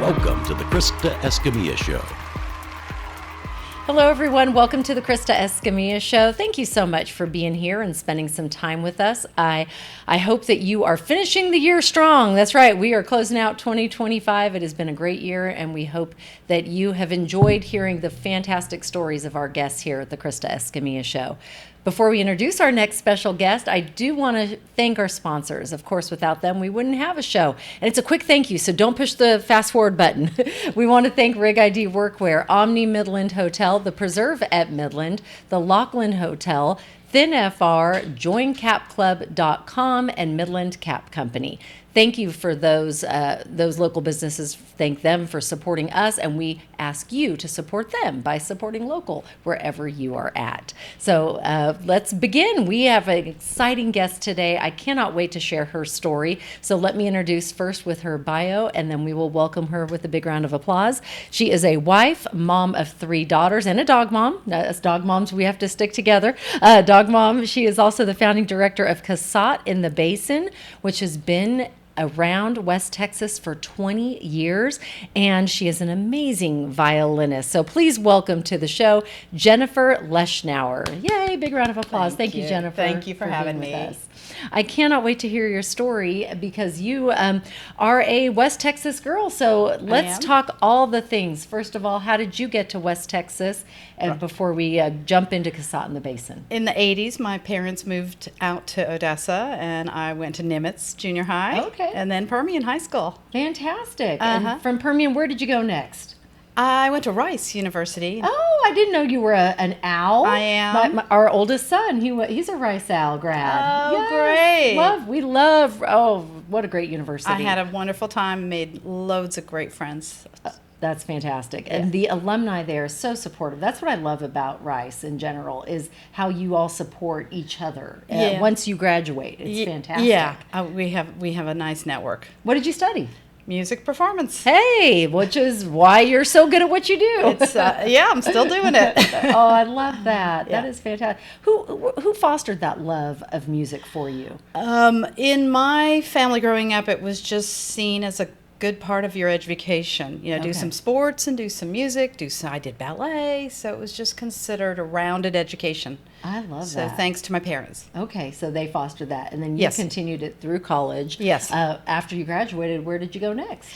Welcome to the Krista Escamilla Show. Hello, everyone. Welcome to the Krista Escamilla Show. Thank you so much for being here and spending some time with us. I hope that you are finishing the year strong. That's right. We are closing out 2025. It has been a great year, and we hope that you have enjoyed hearing the fantastic stories of our guests here at the Krista Escamilla Show. Before we introduce our next special guest, I do want to thank our sponsors. Of course, without them, we wouldn't have a show. And it's a quick thank you, so don't push the fast forward button. We want to thank Rig ID Workwear, Omni Midland Hotel, The Preserve at Midland, the Lachlan Hotel, ThinFR, JoinCapClub.com, and Midland Cap Company. Thank you for those local businesses. Thank them for supporting us, and we ask you to support them by supporting local wherever you are at. So let's begin. We have an exciting guest today. I cannot wait to share her story. So let me introduce first with her bio, and then we will welcome her with a big round of applause. She is a wife, mom of 3 daughters, and a dog mom. As dog moms, we have to stick together. Dog mom. She is also the founding director of Cassatt in the Basin, which has been around West Texas for 20 years, and she is an amazing violinist. So please welcome to the show, Jennifer Leshnower. Yay, big round of applause. Thank you, Jennifer. Thank you for having me. With us. I cannot wait to hear your story because you are a West Texas girl. So let's talk all the things. First of all, how did you get to West Texas? And before we jump into Cassatt in the Basin. In the 80s, my parents moved out to Odessa, and I went to Nimitz Junior High. Okay. And then Permian High School. Fantastic. And from Permian, where did you go next? I went to Rice University. Oh, I didn't know you were an owl. I am. Our oldest son, he's a Rice Owl grad. Oh, great. We love, what a great university. I had a wonderful time, made loads of great friends. That's fantastic. And the alumni there are so supportive. That's what I love about Rice in general, is how you all support each other once you graduate. It's fantastic. Yeah, we have a nice network. What did you study? Music performance. Hey, which is why you're so good at what you do. It's I'm still doing it. Oh, I love that. That is fantastic. Who fostered that love of music for you? In my family growing up, it was just seen as a good part of your education. Do some sports and do some music. I did ballet, so it was just considered a rounded education. I love that. So thanks to my parents. Okay, so they fostered that, and then you continued it through college. Yes. After you graduated, where did you go next?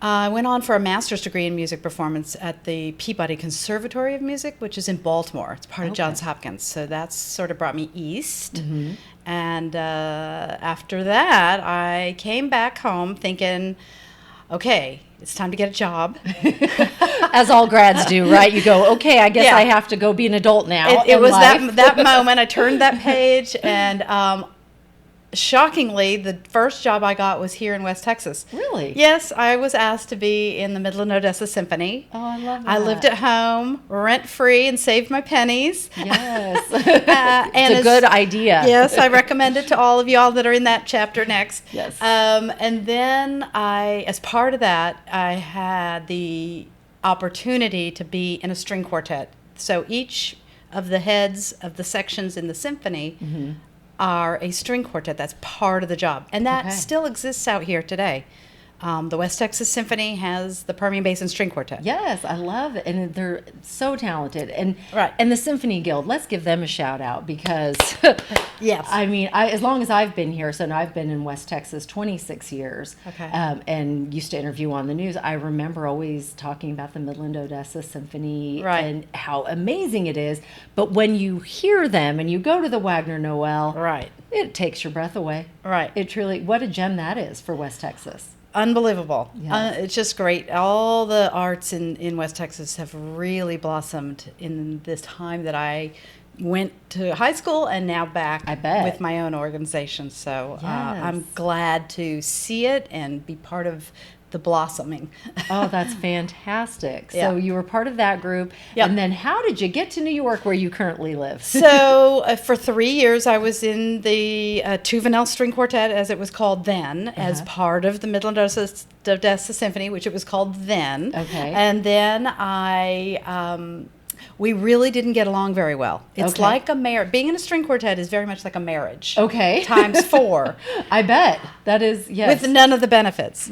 I went on for a master's degree in music performance at the Peabody Conservatory of Music, which is in Baltimore. It's part of Johns Hopkins. So that's sort of brought me east. Mm-hmm. And after that, I came back home thinking, okay, it's time to get a job. As all grads do, right? You go, okay, I guess I have to go be an adult now. It was that moment. I turned that page, and shockingly, the first job I got was here in West Texas. Really? Yes, I was asked to be in the Midland Odessa Symphony. Oh, I love that. I lived at home, rent-free, and saved my pennies. Yes. It's a good idea. Yes, I recommend it to all of y'all that are in that chapter next. Yes. And then as part of that, I had the opportunity to be in a string quartet. So each of the heads of the sections in the symphony are a string quartet. That's part of the job. And that still exists out here today. The West Texas Symphony has the Permian Basin String Quartet. Yes, I love it. And they're so talented. And right. And the Symphony Guild, let's give them a shout out because, yes. I mean, as long as I've been here, so now I've been in West Texas 26 years, and used to interview on the news, I remember always talking about the Midland Odessa Symphony and how amazing it is. But when you hear them and you go to the Wagner Noel, it takes your breath away. Right. It truly, what a gem that is for West Texas. Unbelievable. Yes. It's just great. All the arts in West Texas have really blossomed in this time that I went to high school and now back with my own organization. So I'm glad to see it and be part of the blossoming. Oh, that's fantastic. So you were part of that group. Yep. And then how did you get to New York where you currently live? So for 3 years, I was in the Tuvanel String Quartet, as it was called then, as part of the Midland Odessa Symphony, which it was called then. Okay. And then we really didn't get along very well. It's like a marriage. Being in a string quartet is very much like a marriage. Okay. Times 4. I bet. That is, yes. With none of the benefits.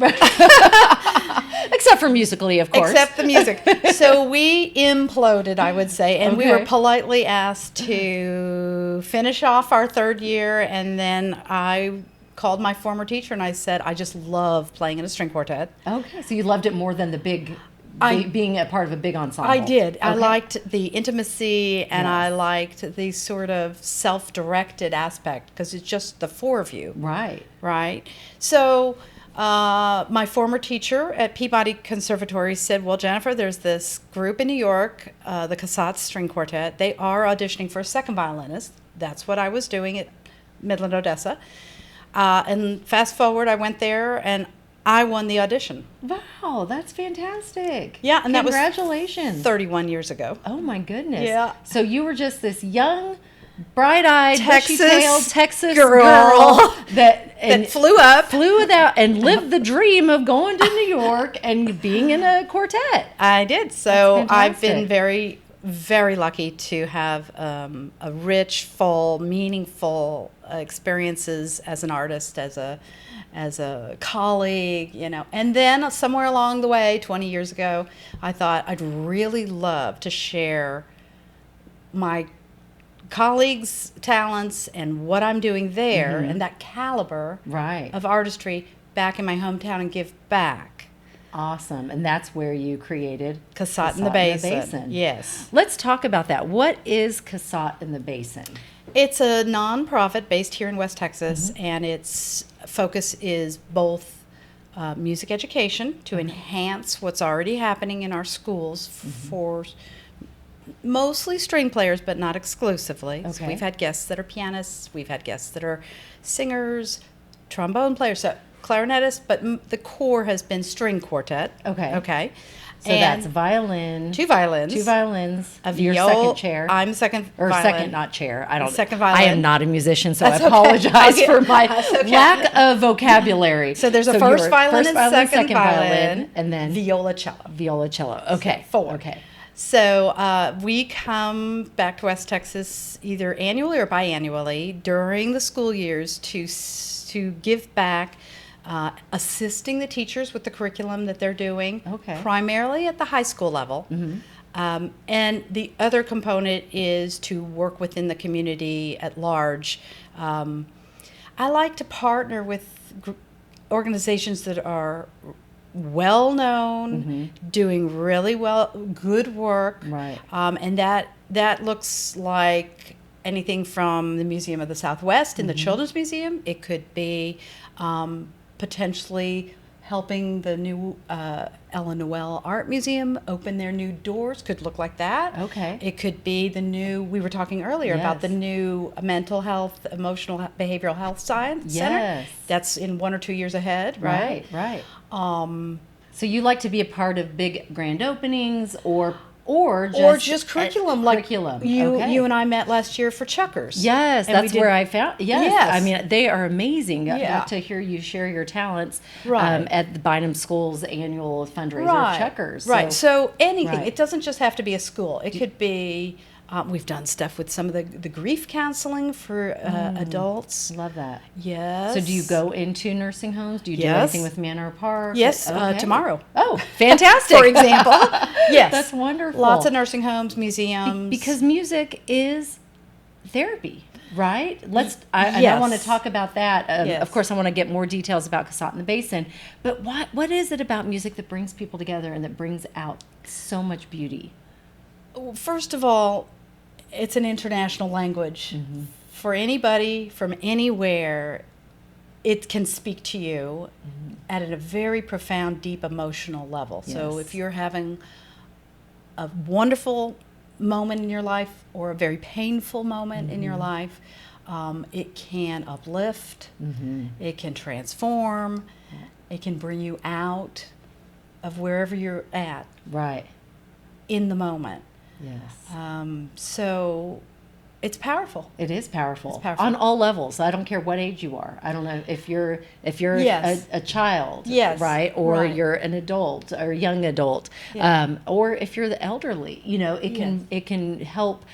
Except for musically, of course. Except the music. So we imploded, I would say, and we were politely asked to finish off our third year, and then I called my former teacher and I said, I just love playing in a string quartet. Okay, so you loved it more than the being a part of a big ensemble. I did. Okay. I liked the intimacy, and I liked the sort of self-directed aspect, because it's just the four of you. Right. Right. So my former teacher at Peabody Conservatory said, well, Jennifer, there's this group in New York, the Cassatt String Quartet. They are auditioning for a second violinist. That's what I was doing at Midland, Odessa. And fast forward, I went there, and I won the audition. Wow, that's fantastic. Yeah, and congratulations. That was 31 years ago. Oh my goodness. Yeah. So you were just this young, bright-eyed, Texas bushy-tailed Texas girl that flew out and lived the dream of going to New York and being in a quartet. I did. So I've been very, very lucky to have a rich, full, meaningful experiences as an artist, as a colleague, And then somewhere along the way, 20 years ago, I thought I'd really love to share my colleagues' talents and what I'm doing there, and that caliber of artistry back in my hometown, and give back. Awesome. And that's where you created Cassatt in the Basin. Yes. Let's talk about that. What is Cassatt in the Basin? It's a nonprofit based here in West Texas, and its focus is both music education to enhance what's already happening in our schools for mostly string players, but not exclusively. Okay. So we've had guests that are pianists, we've had guests that are singers, trombone players, so clarinetists, but the core has been string quartet. Okay. So that's violin. Two violins. A your second chair. I'm second or violin. Second, not chair. I don't. Second violin. I am not a musician, so I apologize for my lack of vocabulary. So there's a first violin and second violin, and then violocello. Okay. So 4. Okay. So we come back to West Texas either annually or biannually during the school years to give back. Assisting the teachers with the curriculum that they're doing, primarily at the high school level. And the other component is to work within the community at large. I like to partner with organizations that are well known, doing really good work, and that looks like anything from the Museum of the Southwest in the Children's Museum. It could be potentially helping the new Ella Noel Art Museum open their new doors. Could look like that. Okay. It could be the new, we were talking earlier about the new mental health, emotional behavioral health science center. That's in 1 or 2 years ahead, right? Right. So you like to be a part of big grand openings or just curriculum, you and I met last year for Chuckers. Yes, and that's where I found. Yes, I mean they are amazing. I got to hear you share your talents at the Bynum School's annual fundraiser, Chuckers. Right. So anything. It doesn't just have to be a school. It could be. We've done stuff with some of the grief counseling for adults. Love that. Yes. So do you go into nursing homes? Do you do anything with Manor Park? Yes, tomorrow. Oh, fantastic. For example. Yes. That's wonderful. Lots of nursing homes, museums. Because music is therapy, right? I want to talk about that. Of course, I want to get more details about Cassatt in the Basin. But what is it about music that brings people together and that brings out so much beauty? First of all, it's an international language. For anybody from anywhere, it can speak to you at a very profound, deep emotional level. Yes. So if you're having a wonderful moment in your life or a very painful moment in your life, it can uplift, it can transform, it can bring you out of wherever you're at. Right. In the moment. Yes. So it's powerful. It is powerful. It's powerful on all levels. I don't care what age you are. I don't know if you're a child, right, or you're an adult or young adult, or if you're the elderly. It can help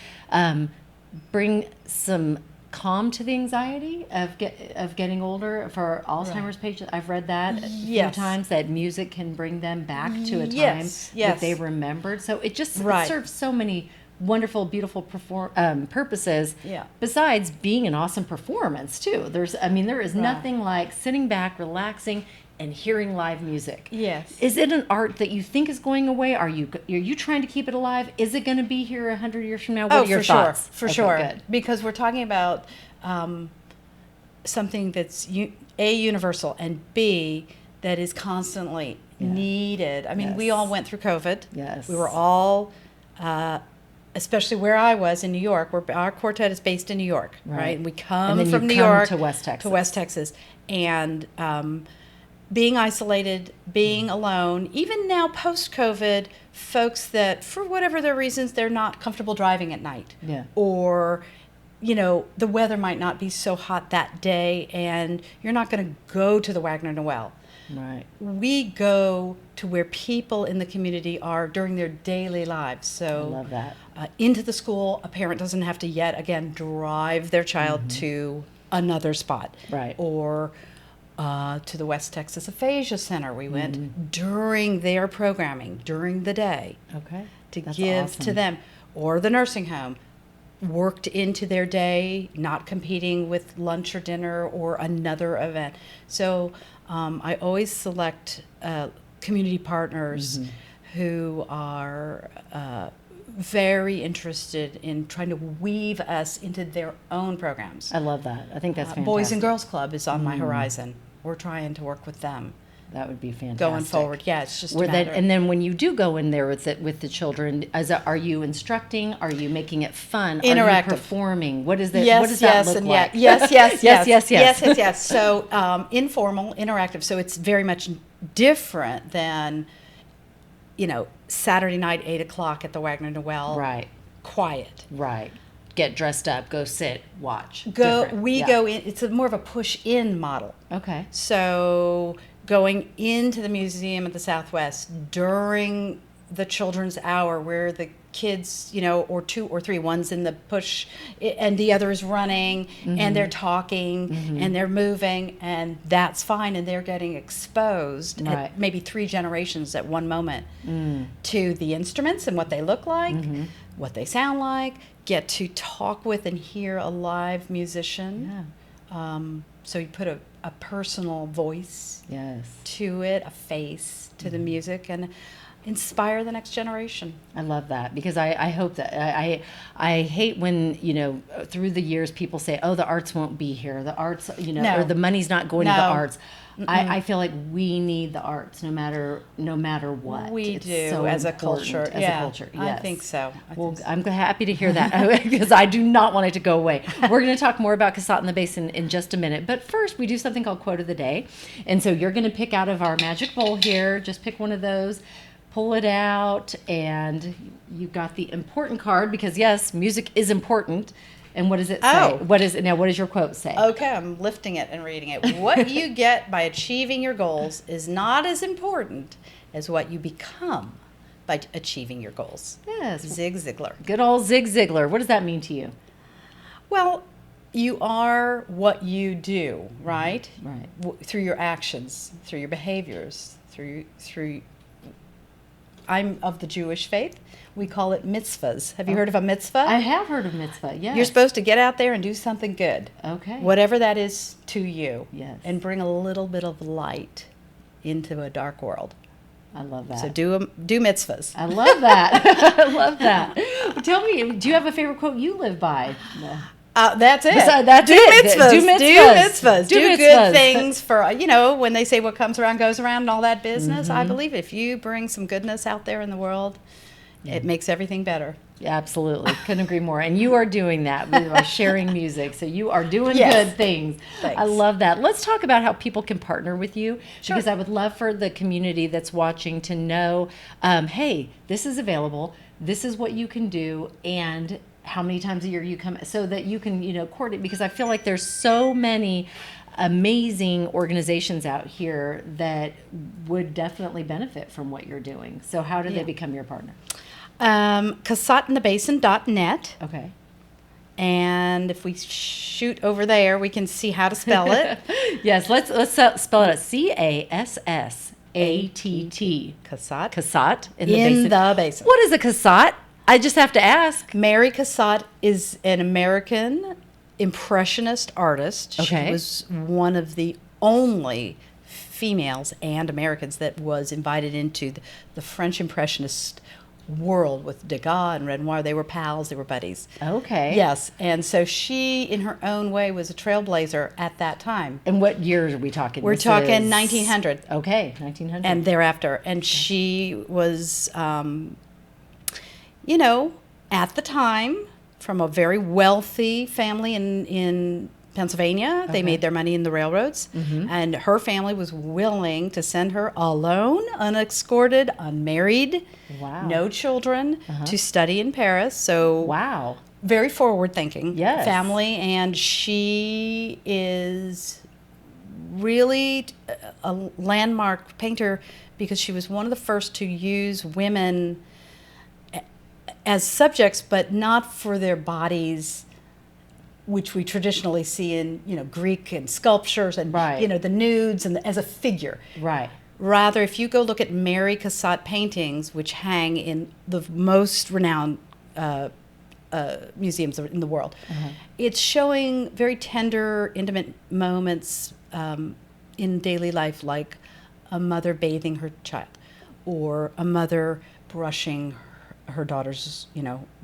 bring some calm to the anxiety of getting older for Alzheimer's patients. I've read that a Yes. few times, that music can bring them back to a time Yes, that they yes. remembered. So it just Right. it serves so many wonderful, beautiful purposes. Yeah. Besides being an awesome performance too. There is nothing like sitting back, relaxing, and hearing live music. Yes. Is it an art that you think is going away? Are you trying to keep it alive? Is it going to be here 100 years from now? What are your thoughts? For Okay, sure. Good. Because we're talking about something that's A, universal, and B, that is constantly needed. I mean, we Yes. all went through COVID. Yes. We were all, especially where I was in New York, where our quartet is based in New York, right? And we come And then from you New come York to West Texas. And being isolated, being alone, even now post-COVID, folks that, for whatever their reasons, they're not comfortable driving at night. Yeah. Or, the weather might not be so hot that day, and you're not going to go to the Wagner Noel. Right. We go to where people in the community are during their daily lives. So I love that. Into the school, a parent doesn't have to yet again drive their child to another spot. Right. Or to the West Texas Aphasia Center. We went during their programming, during the day, Okay. to That's give awesome. to them. Or the nursing home, worked into their day, not competing with lunch or dinner or another event. So I always select community partners who are very interested in trying to weave us into their own programs. I love that. I think that's fantastic. Boys and Girls Club is on my horizon. We're trying to work with them That would be fantastic. going forward. Yeah, it's just a Were matter. that, and then when you do go in there with the children, are you instructing? Are you making it fun? Are Interactive. you performing? What is that? Yes, what does that yes, look and like? yes, yes, yes, yes, yes. yes, yes. So informal, interactive. So it's very much different than, Saturday night, 8:00 at the Wagner Noel. Right, Quiet. right. Get dressed up, go sit, watch. Go. Different. We Yeah. go in. It's more of a push-in model. Okay. So going into the Museum of the Southwest during the children's hour where the kids, or two or three, one's in the push and the other is running and they're talking and they're moving, and that's fine, and they're getting exposed Right. at maybe 3 generations at one moment to the instruments and what they look like, what they sound like, get to talk with and hear a live musician. Yeah. So you put a personal voice Yes. to it, a face to the music, and inspire the next generation. I love that, because I hope that I hate when through the years people say, oh, the arts won't be here, the arts No. or the money's not going to the No. arts. I feel like we need the arts no matter what. We It's do so as a important culture. as a culture. I Yes. think so. Well, I'm happy to hear that, because I do not want it to go away. We're going to talk more about Cassatt in the Basin in just a minute. But first, we do something called Quote of the Day. And so you're going to pick out of our magic bowl here. Just pick one of those, pull it out, and you've got the important card, because, yes, music is important. And what does it say? Oh. What does your quote say? Okay, I'm lifting it and reading it. What you get by achieving your goals is not as important as what you become by achieving your goals. Yes. Zig Ziglar. Good old Zig Ziglar. What does that mean to you? Well, you are what you do, right? Right. Through your actions, through your behaviors, through. I'm of the Jewish faith. We call it mitzvahs. Have you heard of a mitzvah? I have heard of mitzvah, yes. You're supposed to get out there and do something good. Okay. Whatever that is to you. Yes. And bring a little bit of light into a dark world. I love that. So do mitzvahs. I love that. I love that. Tell me, do you have a favorite quote you live by? That's it. That's do it. Mitzvahs. Do mitzvahs. Do Do good mitzvahs. things for, when they say what comes around goes around and all that business. I believe if you bring some goodness out there in the world, it makes everything better. Yeah, absolutely. Couldn't agree more. And you are doing that by sharing music. So you are doing Yes. good things. Thanks. I love that. Let's talk about how people can partner with you. Sure. Because I would love for the community that's watching to know, hey, this is available. This is what you can do. And how many times a year you come, so that you can, coordinate. Because I feel like there's so many amazing organizations out here that would definitely benefit from what you're doing. So how do they become your partner? CassattIntheBasin.net. Okay. And if we shoot over there, we can see how to spell it. Yes, let's spell it Cassatt. Cassatt. Cassatt In the Basin. What is a Cassatt? I just have to ask. Mary Cassatt is an American impressionist artist. Okay. She was one of the only females and Americans that was invited into the French impressionist world with Degas and Renoir. They were pals, they were buddies. Okay. Yes, and so she, in her own way, was a trailblazer at that time. And what years are we talking? We're This talking is- 1900. Okay, 1900. And thereafter. And she was, at the time, from a very wealthy family in Pennsylvania. They made their money in the railroads. And her family was willing to send her alone, unescorted, unmarried, Wow. no children, to study in Paris. So Wow. very forward thinking Yes. family. And she is really a landmark painter because she was one of the first to use women as subjects, but not for their bodies, which we traditionally see in Greek and sculptures and Right. the nudes and as a figure. Right. Rather, if you go look at Mary Cassatt paintings, which hang in the most renowned museums in the world, it's showing very tender, intimate moments in daily life, like a mother bathing her child, or a mother brushing her daughter's,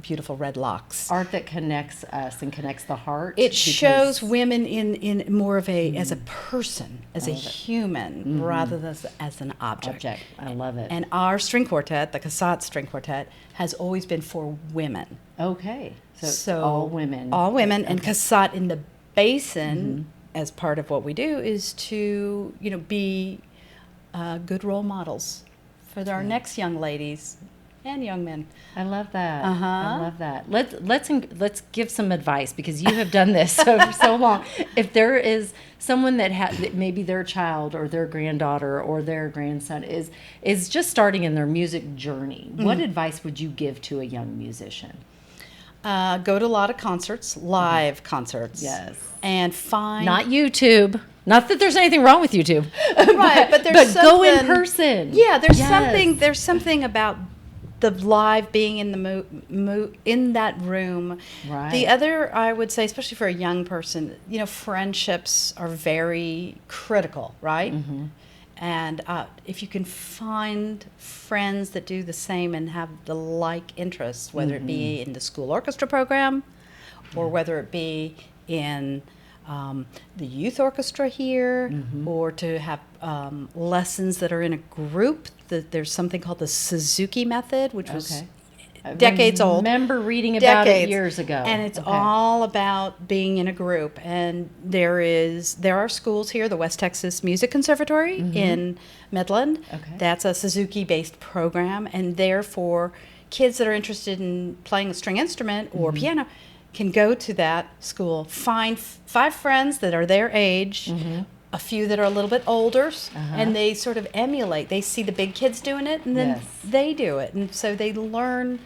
beautiful red locks. Art that connects us and connects the heart. It shows women in more of as a person, as a human, rather than as an object. I love it. And our string quartet, the Cassatt String Quartet, has always been for women. Okay. So all women. All women. And Cassatt in the Basin, as part of what we do, is to, be good role models for our next young ladies and young men. I love that. Uh-huh. I love that. Let's give some advice, because you have done this for so long. If there is someone that maybe their child or their granddaughter or their grandson is just starting in their music journey, what advice would you give to a young musician? Go to a lot of concerts, live concerts. Yes. And find... Not YouTube. Not that there's anything wrong with YouTube. Right, but there's go in something- person. Yeah, there's Yes. there's something about the live being in the in that room. Right. The other, I would say, especially for a young person, friendships are very critical, right? And if you can find friends that do the same and have the like interests, whether it be in the school orchestra program, or whether it be in the youth orchestra here, or to have lessons that are in a group. There's something called the Suzuki method, which was decades old. I remember reading about it years ago. And it's all about being in a group. And there are schools here, the West Texas Music Conservatory in Midland. That's a Suzuki-based program, and therefore kids that are interested in playing a string instrument or piano can go to that school, find 5 friends that are their age, a few that are a little bit older, and they sort of emulate. They see the big kids doing it, and then they do it. And so they learn,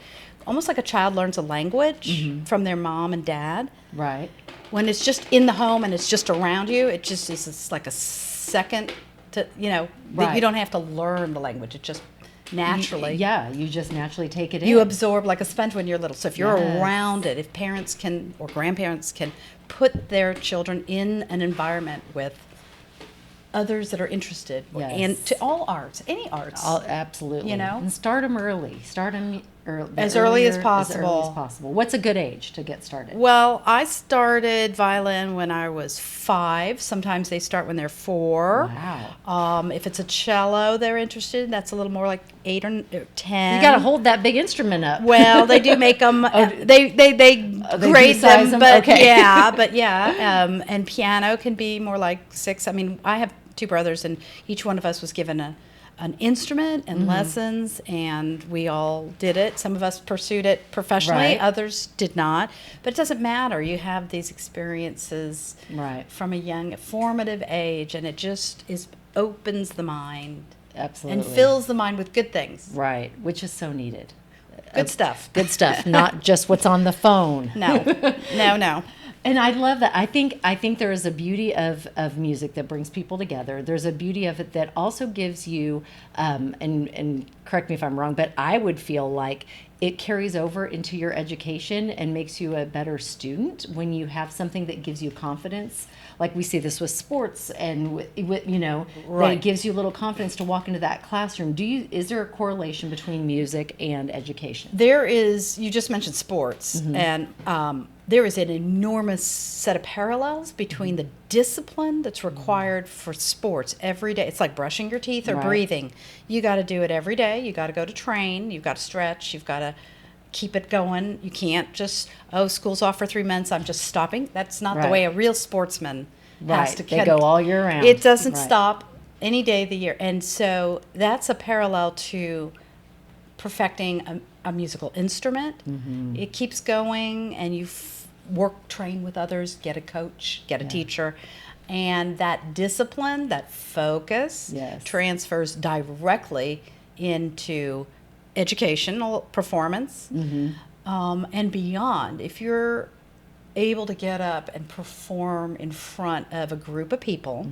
almost like a child learns a language from their mom and dad. Right. When it's just in the home and it's just around you, it just is it's like a second to, you don't have to learn the language. It just naturally. You just naturally take it in. You absorb like a sponge when you're little. So if you're around it, if parents can or grandparents can put their children in an environment with others that are interested, and to all arts, any arts. Absolutely. And start them early. Start them as early as possible. As early as possible. What's a good age to get started? Well, I started violin when I was 5. Sometimes they start when they're 4. Wow. If it's a cello they're interested, that's a little more like 8 or 10. You got to hold that big instrument up. Well, they do make them. They grade them, but and piano can be more like 6. I mean, I have 2 brothers, and each one of us was given an instrument and lessons, and we all did it. Some of us pursued it professionally, others did not. But it doesn't matter. You have these experiences from a young, formative age, and it just opens the mind. Absolutely. And fills the mind with good things. Right, which is so needed. Good stuff. Good stuff, not just what's on the phone. No. And I love that. I think there is a beauty of music that brings people together. There's a beauty of it that also gives you, and correct me if I'm wrong, but I would feel like it carries over into your education and makes you a better student when you have something that gives you confidence. Like we see this with sports and with that it gives you a little confidence to walk into that classroom. Is there a correlation between music and education? There is. You just mentioned sports, and there is an enormous set of parallels between the discipline that's required for sports every day. It's like brushing your teeth or breathing. You got to do it every day. You got to go to train. You've got to stretch. You've got to keep it going. You can't just, school's off for 3 months, I'm just stopping. That's not the way a real sportsman has to. They go all year round. It doesn't stop any day of the year. And so that's a parallel to perfecting a musical instrument. It keeps going, and you train with others, get a coach, get a teacher, and that discipline, that focus transfers directly into educational performance and beyond. If you're able to get up and perform in front of a group of people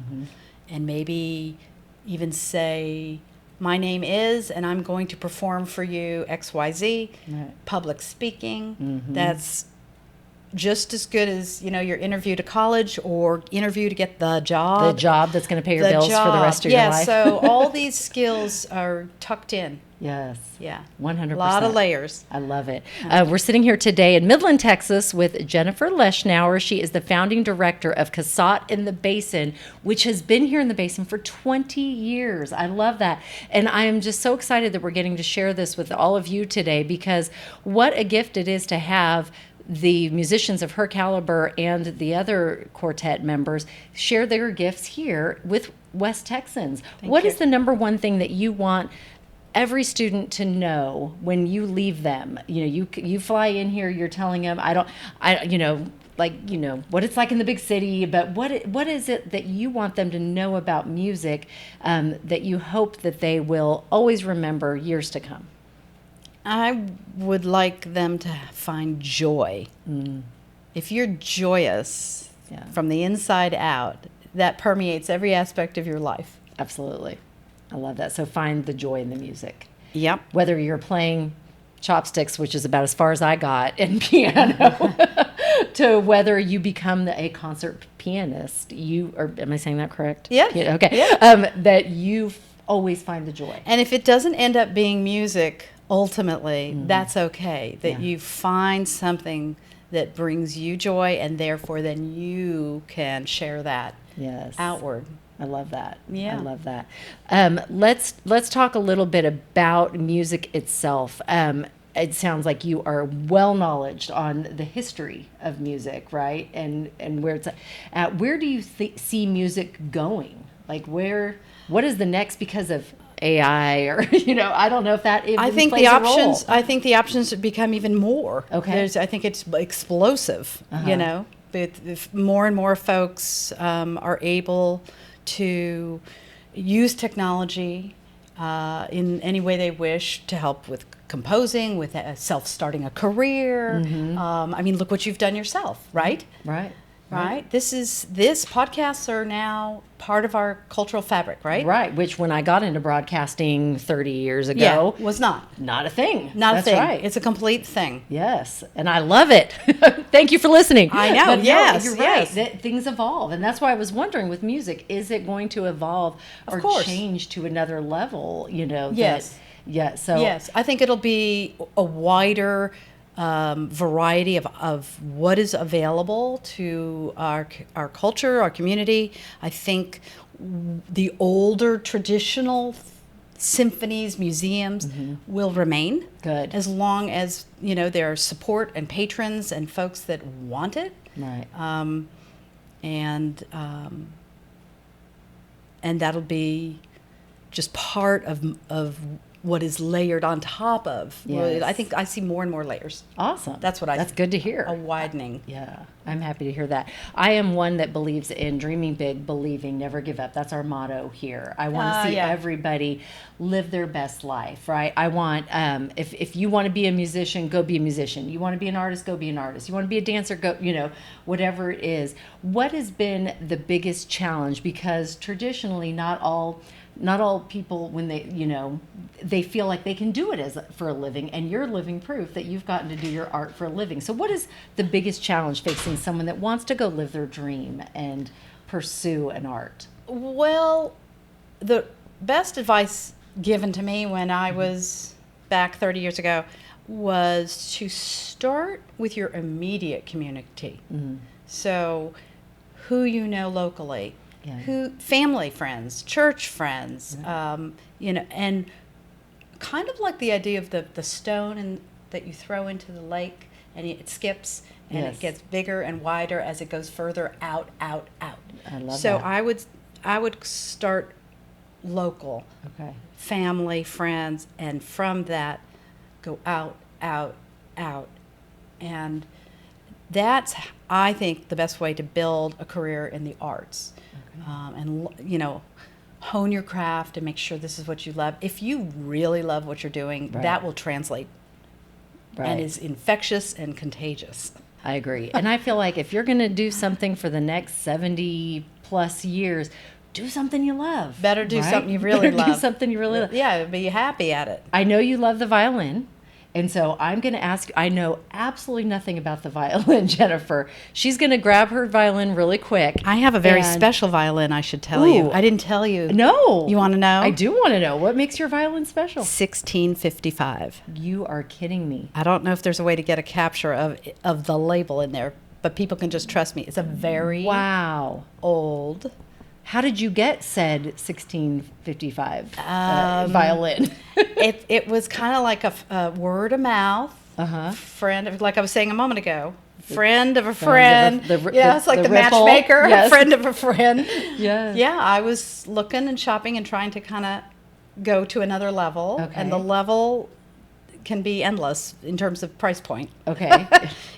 and maybe even say, my name is, and I'm going to perform for you XYZ, public speaking, that's just as good as, your interview to college or interview to get the job. The job that's going to pay your bills for the rest of your life. So all these skills are tucked in. Yes. Yeah. 100%. A lot of layers. I love it. We're sitting here today in Midland, Texas with Jennifer Leshnower. She is the founding director of Cassatt in the Basin, which has been here in the Basin for 20 years. I love that. And I am just so excited that we're getting to share this with all of you today, because what a gift it is to have the musicians of her caliber and the other quartet members share their gifts here with West Texans. What is the number one thing that you want every student to know when you leave them? You fly in here, you're telling them, what it's like in the big city, but what is it that you want them to know about music that you hope that they will always remember years to come? I would like them to find joy. If you're joyous from the inside out, that permeates every aspect of your life. Absolutely. I love that. So find the joy in the music. Yep. Whether you're playing chopsticks, which is about as far as I got, and piano, to whether you become a concert pianist, am I saying that correct? Yeah. Okay. Yeah. That you always find the joy. And if it doesn't end up being music, ultimately, that's okay. That you find something that brings you joy, and therefore then you can share that outward. I love that. Yeah. I love that. Let's talk a little bit about music itself. It sounds like you are well knowledgeable on the history of music, right? And where it's at. Where do you see music going? Like what is the next, because of AI or I don't know if that even plays a role. I think the options become even more. Okay. I think it's explosive. If more and more folks are able to use technology in any way they wish to help with composing, with self-starting a career. Look what you've done yourself, right? Right. This podcasts are now part of our cultural fabric, right? Right. Which, when I got into broadcasting 30 years ago, was not a thing. That's a thing. Right. It's a complete thing. Yes, and I love it. Thank you for listening. I know. But yes, you're right. Things evolve, and that's why I was wondering with music: is it going to evolve or change to another level? Yes. So yes, I think it'll be a wider variety of what is available to our culture, our community. I think the older traditional symphonies, museums will remain. Good. As long as there are support and patrons and folks that want it. Right. And that'll be just part of what is layered on top of. Yes. I think I see more and more layers. Awesome. That's That's good to hear. A widening. Yeah, I'm happy to hear that. I am one that believes in dreaming big, believing, never give up. That's our motto here. I want to see everybody live their best life, right? I want, if you want to be a musician, go be a musician. You want to be an artist, go be an artist. You want to be a dancer, go, whatever it is. What has been the biggest challenge? Because traditionally, not all people, when they feel like they can do it for a living, and you're living proof that you've gotten to do your art for a living. So what is the biggest challenge facing someone that wants to go live their dream and pursue an art? Well, the best advice given to me when I was back 30 years ago was to start with your immediate community. So who you know locally. Who, family friends, church friends, and kind of like the idea of the stone that you throw into the lake, and it skips and it gets bigger and wider as it goes further out. I love that. So I would start local, family, friends, and from that go out, and that's, I think, the best way to build a career in the arts. And hone your craft and make sure this is what you love. If you really love what you're doing, that will translate and is infectious and contagious. I agree. And I feel like if you're going to do something for the next 70 plus years, do something you love. Better do something you really love. Do something you really love. Yeah, be happy at it. I know you love the violin. And so I'm going to ask, I know absolutely nothing about the violin, Jennifer. She's going to grab her violin really quick. I have a very special violin, I should tell you. I didn't tell you. No. You want to know? I do want to know. What makes your violin special? 1655. You are kidding me. I don't know if there's a way to get a capture of the label in there, but people can just trust me. It's a very old. How did you get said 1655 violin? It was kind of like a word of mouth. Friend, like I was saying a moment ago. Friend of a friend. It's like the matchmaker. Yes. Friend of a friend. Yes. Yeah, I was looking and shopping and trying to kind of go to another level. Okay. And the level can be endless in terms of price point. Okay.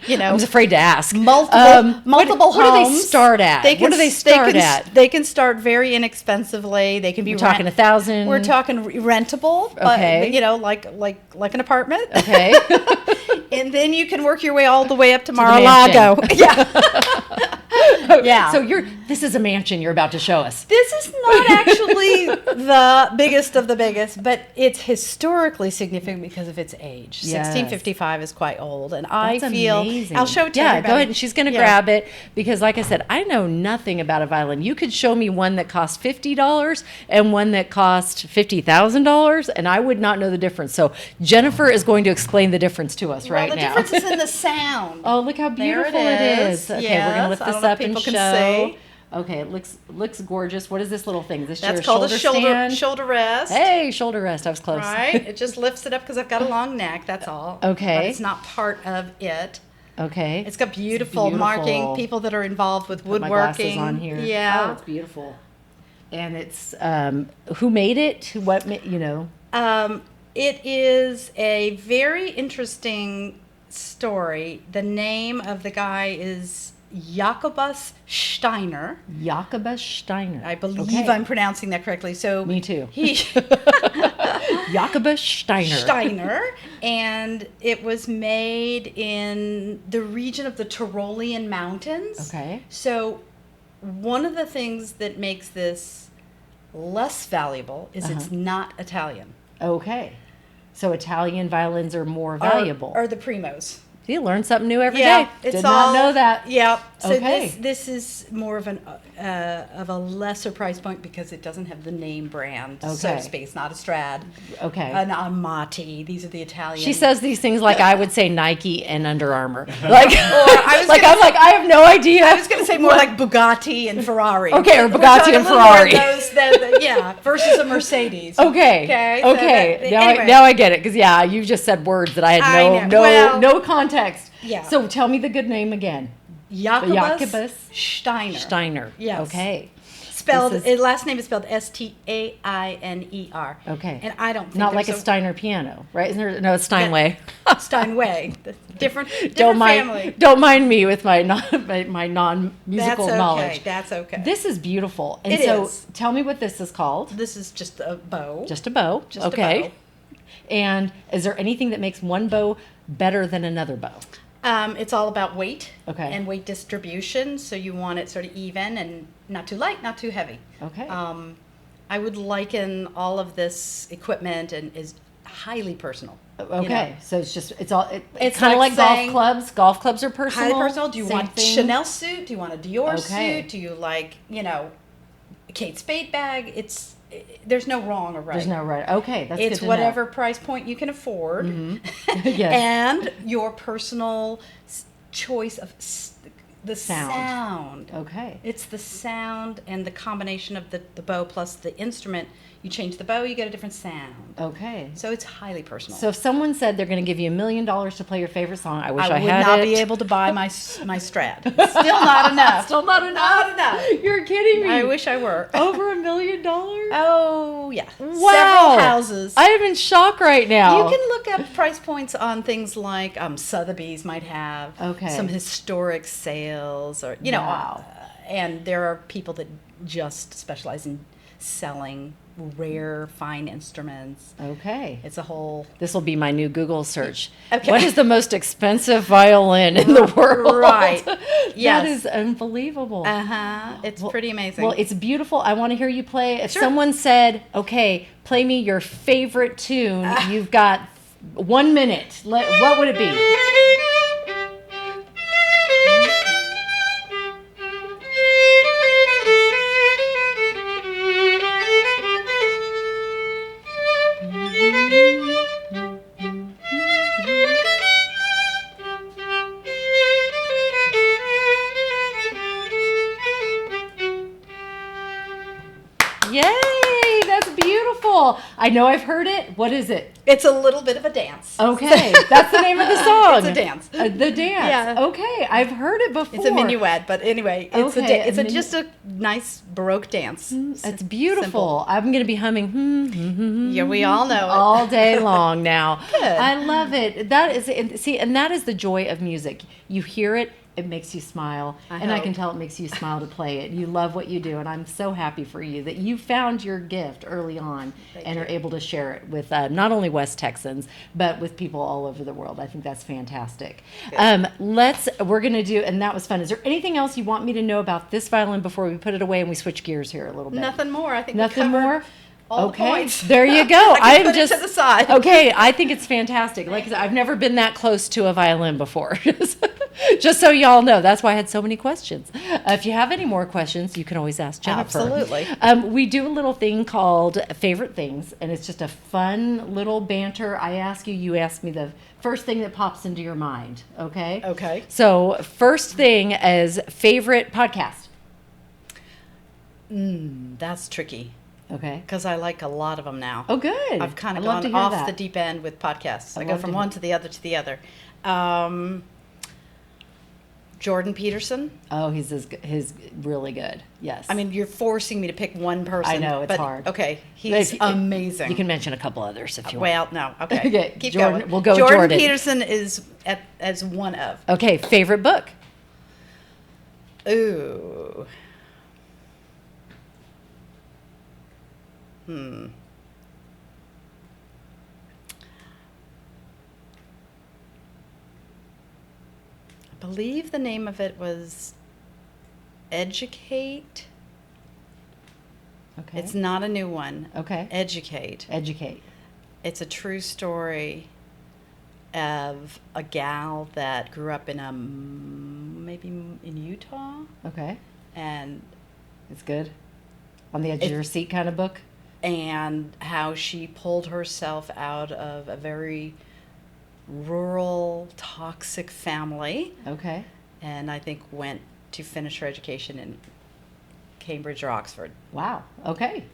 I was afraid to ask. Multiple homes. What do they start at? What do they start at? They can start very inexpensively. They can be. We're talking $1,000. We're talking rentable. Okay. Like an apartment. Okay. And then you can work your way all the way up to Mar-a-Lago. Yeah. So this is a mansion you're about to show us. This is not actually the biggest of the biggest, but it's historically significant because of its age. 1655 is quite old, and That's amazing. I'll show it to everybody. Go ahead. And she's going to grab it because, like I said, I know nothing about a violin. You could show me one that cost $50 and one that cost $50,000, and I would not know the difference. So Jennifer is going to explain the difference to us right now. The difference is in the sound. Oh, look how beautiful it is. Okay, we're going to lift this up and show. Okay, it looks gorgeous. What is this little thing? That's called a shoulder rest. Hey, shoulder rest. I was close. Right. It just lifts it up because I've got a long neck. That's all. Okay. But it's not part of it. Okay. It's got beautiful marking. People that are involved with woodworking. My glasses on here. Yeah. Oh, it's beautiful. And it's who made it? It is a very interesting story. The name of the guy is Jacobus Steiner. Jacobus Steiner. I believe I'm pronouncing that correctly. So me too. Jacobus Steiner. And it was made in the region of the Tyrolean Mountains. Okay. So one of the things that makes this less valuable is it's not Italian. Okay. So Italian violins are more valuable. Are the primos. You learn something new every day. Did not know that. Yeah. So okay. this is more of a lesser price point because it doesn't have the name brand, so to speak. It's not a Strad. Okay. An Amati. These are the Italian. She says these things like I would say Nike and Under Armour. I have no idea. I was going to say more like Bugatti and Ferrari. Okay, or Bugatti and Ferrari. Versus a Mercedes. Okay. Anyway. Now I get it because you just said words that I had no context. Yeah. So tell me the good name again. Jacobus Steiner. Steiner. Yes. Okay. Last name is spelled Stainer. Okay. And I don't think Not like there's a Steiner piano, right? Isn't there? No, it's Steinway. Steinway. Different Don't family. mind me with my non-musical knowledge. That's okay. This is beautiful. And It is. Tell me what this is called. This is just a bow. Just a bow. Just a okay. bow. And is there anything that makes one bow better than another bow? It's all about weight Okay. and weight distribution. So you want it sort of even and not too light, not too heavy. Okay. I would liken all of this equipment and is highly personal. Okay. You know? So it's It's kind of like like golf saying- clubs. Golf clubs are personal. Highly personal. Do you Same want thing? Chanel suit? Do you want a Dior Okay. suit? Do you like, Kate Spade bag? There's no wrong or right. There's no right. Okay, that's good It's to whatever price point you can afford, Yes. and your personal choice of the sound. know. Okay. It's the sound and the combination of the bow plus the instrument. You change the bow, you get a different sound. Okay. So it's highly personal. So if someone said they're going to give you $1 million to play your favorite song, I wish I would had not it. be able to buy my Strat. Still not enough. Still not enough. Not enough. You're kidding me. I wish I were. Over $1 million? Oh yeah. Wow. Several houses. I am in shock right now. You can look up price points on things like Sotheby's might have some historic sales, or Wow. and there are people that just specialize in selling rare fine instruments. Okay. It's a whole. This will be my new Google search. Okay. What is the most expensive violin in the world? Right. Yes. That is unbelievable. It's pretty amazing. Well, it's beautiful. I want to hear you play. If Sure. someone said, okay, play me your favorite tune, you've got 1 minute. What would it be? Yay, that's beautiful. I know I've heard it. What is it? It's a little bit of a dance. Okay, that's the name of the song. It's a dance. The dance. Yeah. Okay, I've heard it before. It's a minuet, but anyway, it's Okay, just a nice Baroque dance. It's beautiful. Simple. I'm going to be humming Yeah, we all know it. all day long now. Good. I love it. That is and that is the joy of music. You hear it, it makes you smile, and I hope. can tell it makes you smile to play it. You love what you do, and I'm so happy for you that you found your gift early on and are able to share it with not only West Texans but with people all over the world. I think that's fantastic. We're going to do, and that was fun. Is there anything else you want me to know about this violin before we put it away and we switch gears here a little bit? Nothing more. I think Nothing we covered more. all Okay, the points. there you go. I can I'm put just it to the side. Okay, I think it's fantastic. Like I said, I've never been that close to a violin before. Just so y'all know, that's why I had so many questions. If you have any more questions, you can always ask Jennifer. Absolutely. We do a little thing called Favorite Things, and it's just a fun little banter. I ask you, you ask me the first thing that pops into your mind. Okay. Okay. So first thing is favorite podcast. That's tricky Okay. because I like a lot of them now. Oh, good. I've kind of I'd love to gone hear off that. the deep end with podcasts. I I'd go love from to one hear- to the other to the other. Jordan Peterson. Oh, he's really good. Yes. I mean, you're forcing me to pick one person. I know, it's but, hard. Okay, he's amazing. You can mention a couple others if you want. Well, no, okay. Okay, Keep Jordan- going. we'll go with Jordan. Peterson is as one of. Okay, favorite book. Ooh. I believe the name of it was Educate. Okay. It's not a new one. Okay. Educate. Educate. It's a true story of a gal that grew up in maybe in Utah, Okay. and It's good. On the edge of your seat kind of book. how she pulled herself out of a very rural, toxic family, Okay. and I think went to finish her education in Cambridge or Oxford. Wow. Okay.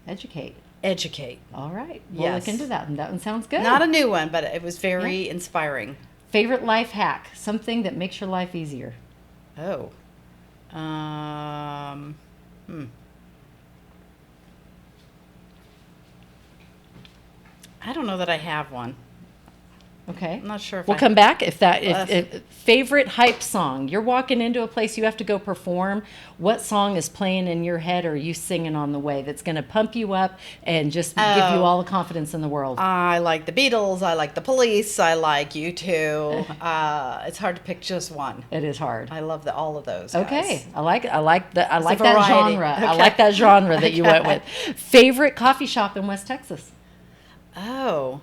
Educate. Educate. All right. We'll Yes. look into that. And that one sounds good. Not a new one, but it was very inspiring. Favorite life hack. Something that makes your life easier. Oh. I don't know that I have one. Okay. I'm not sure if we'll I- come back if favorite hype song. You're walking into a place you have to go perform. What song is playing in your head or are you singing on the way that's going to pump you up and just give you all the confidence in the world? I like the Beatles. I like the Police. I like U2. It's hard to pick just one. It is hard. I love all of those. Guys. Okay. I like that variety. genre. Okay. I like that genre that you went with. Favorite coffee shop in West Texas? Oh.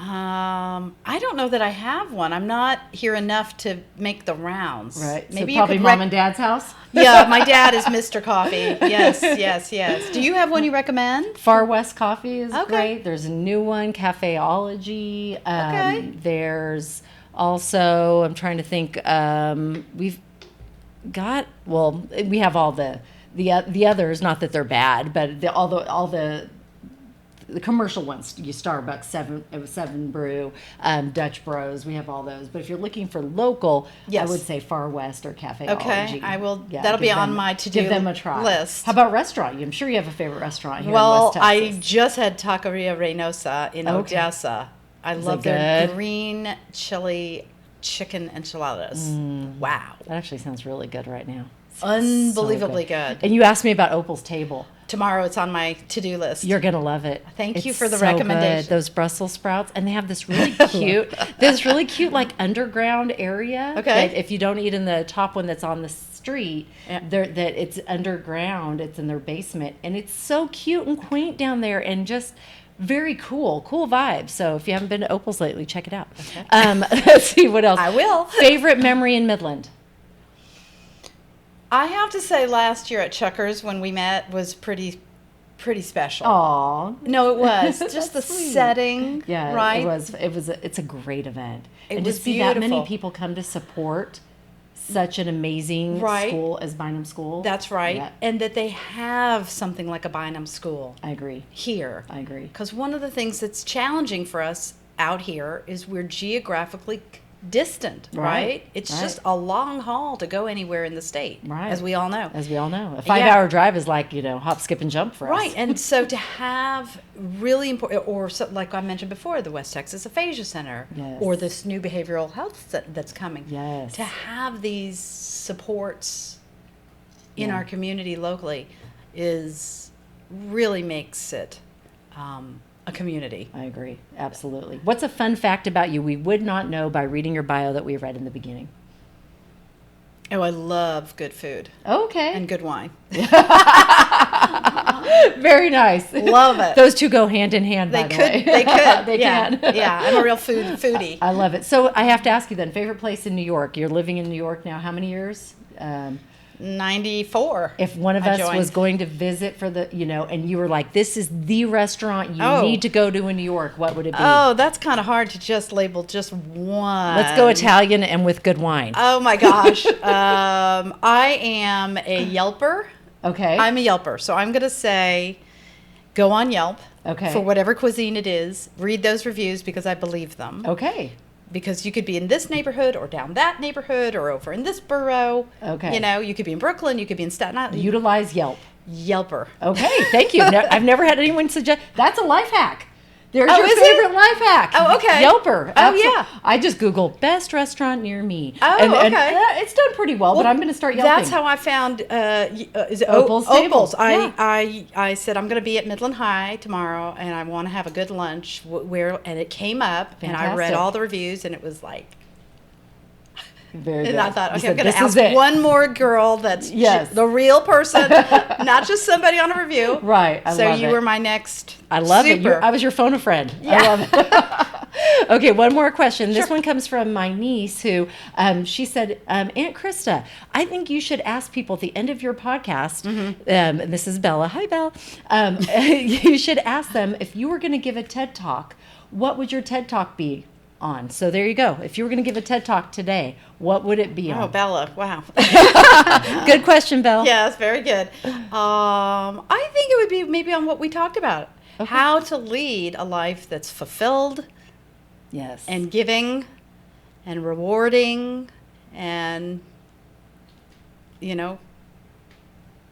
I don't know that I have one. I'm not here enough to make the rounds. Right. Maybe so probably you could mom and dad's house? Yeah, my dad is Mr. Coffee. Yes. Do you have one you recommend? Far West Coffee is Okay. great. There's a new one, Cafeology. Okay. There's also, I'm trying to think, we've got, well, we have all the others, not that they're bad, but all the commercial ones, Starbucks, Seven Brew, Dutch Bros, we have all those. But if you're looking for local, Yes. I would say Far West or Cafeology. Okay, I will. Yeah, that'll be give on them- my to-do give them a try. list. How about restaurant? I'm sure you have a favorite restaurant here in Well, West Texas. I just had Taqueria Reynosa in Okay. Odessa. I Is love it their good? green chili chicken enchiladas. Wow. That actually sounds really good right now. Unbelievably So good. And you asked me about Opal's Table. Tomorrow it's on my to-do list. You're gonna love it. Thank you It's for the so recommendation. good. Those Brussels sprouts, and they have this really cute, like underground area. Okay. That if you don't eat in the top one that's on the street, Yeah. that it's underground. It's in their basement, and it's so cute and quaint down there, and just very cool vibes. So if you haven't been to Opal's lately, check it out. Let's see what else. I will. Favorite memory in Midland. I have to say last year at Chuckers when we met was pretty special. Aw. No, it was. Just the That's sweet. setting, Yeah, right? it's a great event. It and was to see that many beautiful. people come to support such an amazing Right. school as Bynum School. That's right. Yeah, And that they have something like a Bynum School I agree. here. I agree. Because one of the things that's challenging for us out here is we're geographically distant, Right, right? It's right. just a long haul to go anywhere in the state, Right. as we all know. As we all know. A 5-hour drive is like, hop, skip, and jump for us. Right, and so to have really important, or so, like I mentioned before, the West Texas Aphasia Center, Yes. or this new behavioral health that's coming. Yes. To have these supports in Yeah. our community locally really makes it a community. I agree. Absolutely. What's a fun fact about you we would not know by reading your bio that we read in the beginning? Oh, I love good food Okay. and good wine. Very nice. Love it. Those two go hand in hand, by the way. They could. They yeah. can. Yeah, I'm a real foodie. I love it. So I have to ask you then, favorite place in New York? You're living in New York now. How many years? 94. If one of I us joined. was going to visit for the, and you were like, this is the restaurant you Oh. need to go to in New York, what would it be? Oh, that's kind of hard to just label just one. Let's go Italian and with good wine. Oh my gosh. I am a Yelper. Okay. I'm a Yelper. So I'm going to say go on Yelp. Okay. For whatever cuisine it is. Read those reviews because I believe them. Okay. Because you could be in this neighborhood or down that neighborhood or over in this borough. Okay. You could be in Brooklyn. You could be in Staten Island. Utilize Yelp. Yelper. Okay. Thank you. I've never had anyone suggest. That's a life hack. There's Oh, your is it? favorite life hack. Oh, okay. Yelper. Oh, yeah. I just Googled best restaurant near me. Oh, and okay. It's done pretty well, but I'm going to start yelping. That's how I found is it Opal's Table. Opal's. Yeah. I said I'm going to be at Midland High tomorrow, and I want to have a good lunch. And it came up, and I read Fantastic. all the reviews, and it was like. Very And good. I thought, You okay, said, I'm going to "This is ask it." one more girl that's Yes. the real person, not just somebody on a review. Right. I So love you it. were my next. I love it. super. I was your phone a friend. I Yeah. love it. Okay, one more question. This Sure. one comes from my niece who she said, Aunt Krista, I think you should ask people at the end of your podcast, and this is Bella. Hi, Belle. You should ask them if you were going to give a TED Talk, what would your TED Talk be on? So there you go. If you were going to give a TED Talk today, what would it be Oh, on? Bella! Wow. Good question, Belle. Yes, very good. I think it would be maybe on what we talked about. Okay. How to lead a life that's fulfilled Yes. and giving and rewarding and,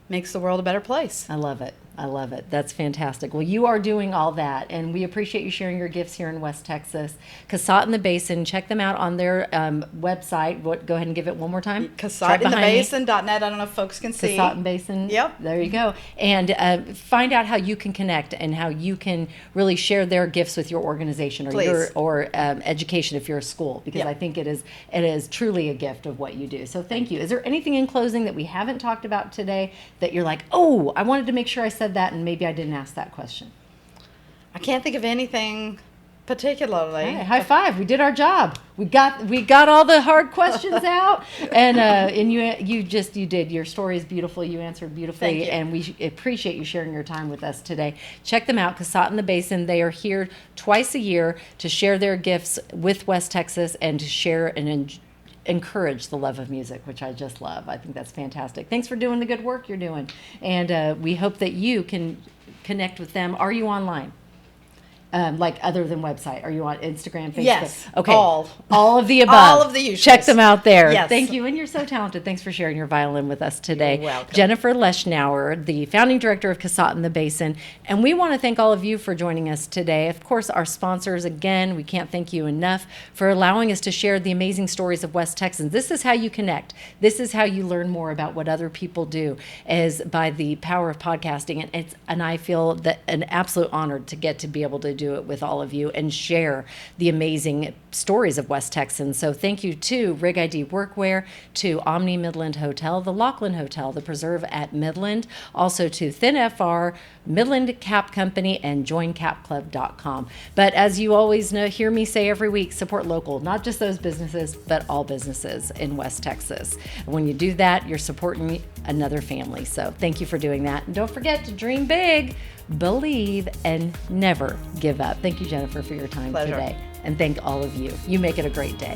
makes the world a better place. I love it. I love it. That's fantastic. Well, you are doing all that, and we appreciate you sharing your gifts here in West Texas. Cassatt in the Basin, check them out on their website. Go ahead and give it one more time. CassattInTheBasin.net. I don't know if folks can see. Cassatt in Basin. Yep. There you go. And find out how you can connect and how you can really share their gifts with your organization or Please. Education if you're a school, because Yep. I think it is truly a gift of what you do. So thank you. Is there anything in closing that we haven't talked about today that you're like, oh, I wanted to make sure I said that and maybe I didn't ask that question? I can't think of anything particularly. All right, high five. We did our job. We got all the hard questions out, and you did. Your story is beautiful. You answered beautifully, Thank you. and we appreciate you sharing your time with us today. Check them out, Cassatt in the Basin. They are here twice a year to share their gifts with West Texas and to share and encourage the love of music, which I just love. I think that's fantastic. Thanks for doing the good work you're doing, and we hope that you can connect with them. Are you online? Like other than website, are you on Instagram, Facebook? Yes. Okay. All of the above. All of the usuals. Check them out there. Yes. Thank you. And you're so talented. Thanks for sharing your violin with us today. You're welcome. Jennifer Leshnower, the founding director of Cassatt in the Basin. And we want to thank all of you for joining us today. Of course, our sponsors, again, we can't thank you enough for allowing us to share the amazing stories of West Texans. This is how you connect. This is how you learn more about what other people do, is by the power of podcasting. And I feel that an absolute honor to get to be able to do it with all of you and share the amazing stories of West Texans. So thank you to Rig ID Workwear, to Omni Midland Hotel, the Laughlin Hotel, the Preserve at Midland, also to Thin FR, Midland Cap Company, and JoinCapClub.com. But as you always know, hear me say every week, support local, not just those businesses, but all businesses in West Texas. And when you do that, you're supporting another family. So thank you for doing that. And don't forget to dream big, believe, and never give up. Thank you, Jennifer, for your time Pleasure. today. And thank all of you. You make it a great day.